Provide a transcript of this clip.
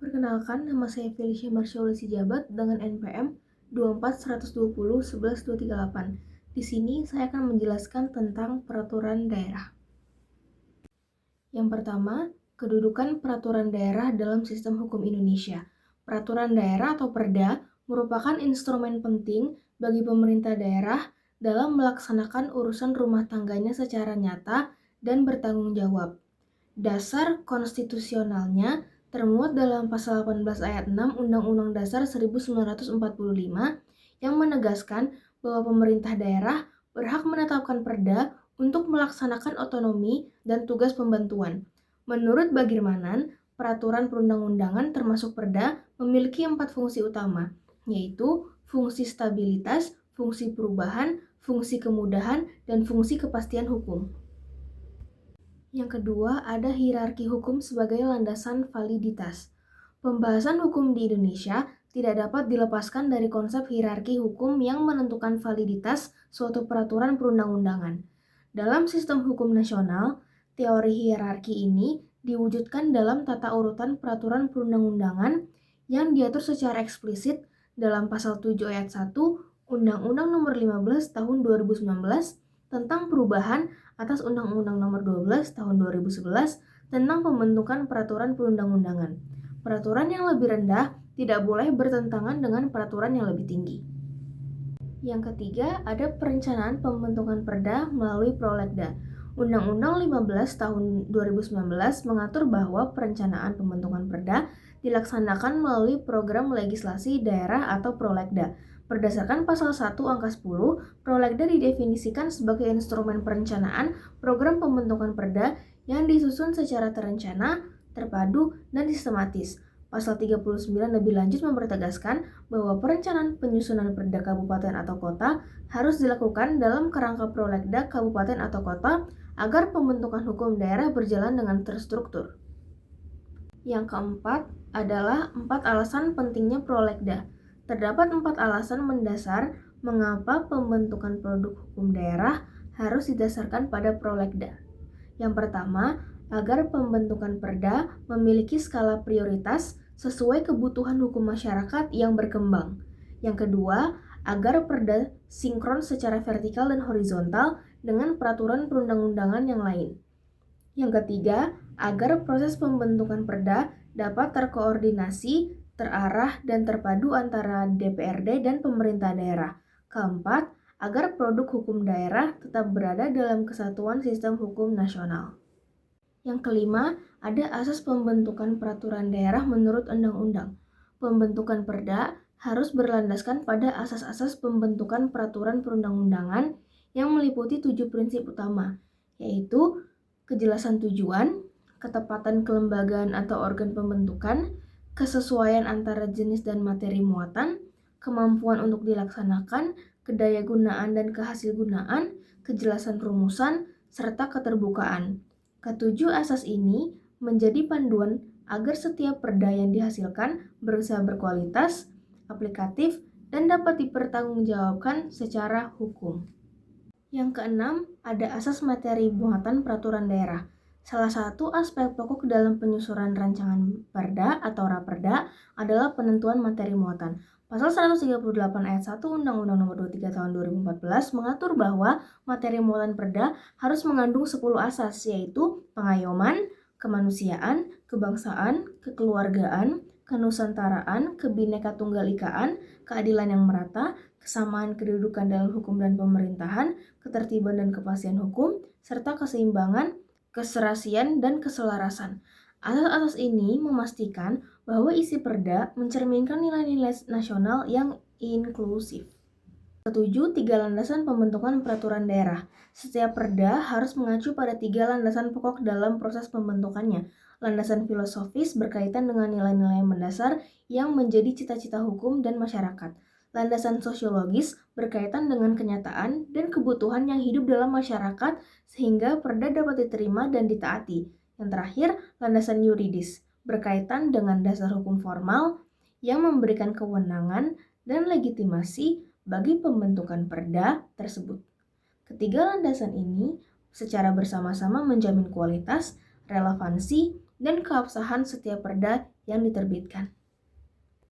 Perkenalkan, nama saya Felicia Marsyoli Sijabat dengan NPM 241201138. Di sini saya akan menjelaskan tentang peraturan daerah. Yang pertama, kedudukan peraturan daerah dalam sistem hukum Indonesia. Peraturan daerah atau Perda merupakan instrumen penting bagi pemerintah daerah dalam melaksanakan urusan rumah tangganya secara nyata dan bertanggung jawab. Dasar konstitusionalnya termuat dalam pasal 18 ayat 6 Undang-Undang Dasar 1945 yang menegaskan bahwa pemerintah daerah berhak menetapkan perda untuk melaksanakan otonomi dan tugas pembantuan. Menurut Bagirmanan, peraturan perundang-undangan termasuk perda memiliki 4 fungsi utama, yaitu fungsi stabilitas, fungsi perubahan, fungsi kemudahan, dan fungsi kepastian hukum. Yang kedua, ada hierarki hukum sebagai landasan validitas. Pembahasan hukum di Indonesia tidak dapat dilepaskan dari konsep hierarki hukum yang menentukan validitas suatu peraturan perundang-undangan. Dalam sistem hukum nasional, teori hierarki ini diwujudkan dalam tata urutan peraturan perundang-undangan yang diatur secara eksplisit dalam pasal 7 ayat 1 Undang-Undang Nomor 15 Tahun 2019 tentang perubahan atas Undang-Undang Nomor 12 Tahun 2011 tentang pembentukan peraturan perundang-undangan. Peraturan yang lebih rendah tidak boleh bertentangan dengan peraturan yang lebih tinggi. Yang ketiga, ada perencanaan pembentukan perda melalui prolegda. Undang-Undang 15 Tahun 2019 mengatur bahwa perencanaan pembentukan perda dilaksanakan melalui program legislasi daerah atau prolegda. Berdasarkan pasal 1 angka 10, prolegda didefinisikan sebagai instrumen perencanaan program pembentukan perda yang disusun secara terencana, terpadu, dan sistematis. Pasal 39 lebih lanjut mempertegaskan bahwa perencanaan penyusunan perda kabupaten atau kota harus dilakukan dalam kerangka prolegda kabupaten atau kota agar pembentukan hukum daerah berjalan dengan terstruktur. Yang keempat adalah 4 alasan pentingnya prolegda. Terdapat 4 alasan mendasar mengapa pembentukan produk hukum daerah harus didasarkan pada prolegda. Yang pertama, agar pembentukan perda memiliki skala prioritas sesuai kebutuhan hukum masyarakat yang berkembang. Yang kedua, agar perda sinkron secara vertikal dan horizontal dengan peraturan perundang-undangan yang lain. Yang ketiga, agar proses pembentukan perda dapat terkoordinasi, terarah, dan terpadu antara DPRD dan pemerintah daerah. Keempat, agar produk hukum daerah tetap berada dalam kesatuan sistem hukum nasional. Yang kelima, ada asas pembentukan peraturan daerah menurut undang-undang. Pembentukan perda harus berlandaskan pada asas-asas pembentukan peraturan perundang-undangan yang meliputi 7 prinsip utama, yaitu kejelasan tujuan, ketepatan kelembagaan atau organ pembentukan, kesesuaian antara jenis dan materi muatan, kemampuan untuk dilaksanakan, kedayagunaan dan kehasilgunaan, kejelasan rumusan, serta keterbukaan. Ketujuh asas ini menjadi panduan agar setiap perda yang dihasilkan berusaha berkualitas, aplikatif, dan dapat dipertanggungjawabkan secara hukum. Yang keenam, ada asas materi muatan peraturan daerah. Salah satu aspek pokok dalam penyusunan rancangan perda atau raperda adalah penentuan materi muatan. Pasal 138 ayat 1 Undang-Undang Nomor 23 Tahun 2014 mengatur bahwa materi muatan perda harus mengandung 10 asas, yaitu pengayoman, kemanusiaan, kebangsaan, kekeluargaan, kenusantaraan, kebineka-tunggal-ikaan, keadilan yang merata, kesamaan kedudukan dalam hukum dan pemerintahan, ketertiban dan kepastian hukum, serta keseimbangan, keserasian, dan keselarasan. Asas-asas ini memastikan bahwa isi perda mencerminkan nilai-nilai nasional yang inklusif. Ketujuh, 3 landasan pembentukan peraturan daerah. Setiap perda harus mengacu pada 3 landasan pokok dalam proses pembentukannya. Landasan filosofis berkaitan dengan nilai-nilai mendasar yang menjadi cita-cita hukum dan masyarakat. Landasan sosiologis berkaitan dengan kenyataan dan kebutuhan yang hidup dalam masyarakat sehingga perda dapat diterima dan ditaati. Yang terakhir, landasan yuridis berkaitan dengan dasar hukum formal yang memberikan kewenangan dan legitimasi bagi pembentukan perda tersebut. Ketiga landasan ini secara bersama-sama menjamin kualitas, relevansi, dan keabsahan setiap perda yang diterbitkan.